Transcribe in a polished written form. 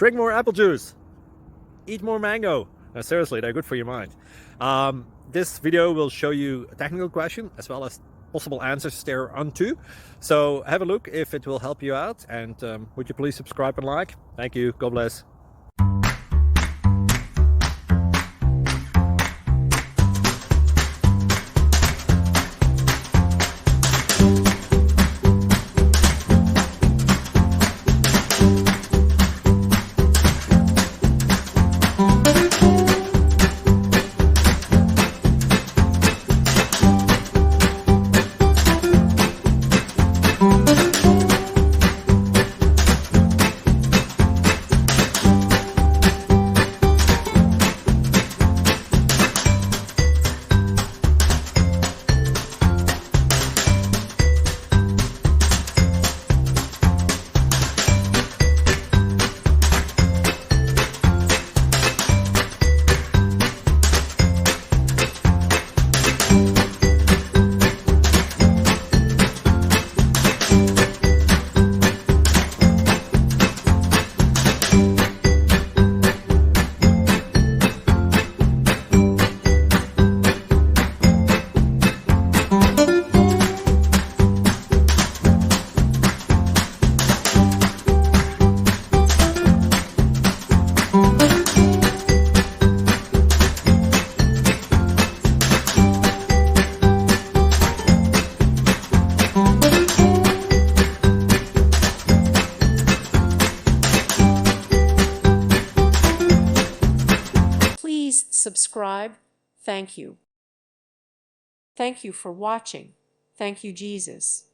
Drink more apple juice. Eat more mango. Seriously, they're good for your mind. This video will show you a technical question as well as possible answers thereunto. So have a look if it will help you out, and would you please subscribe and like? Thank you. God bless. Please subscribe. Thank you. Thank you for watching. Thank you, Jesus.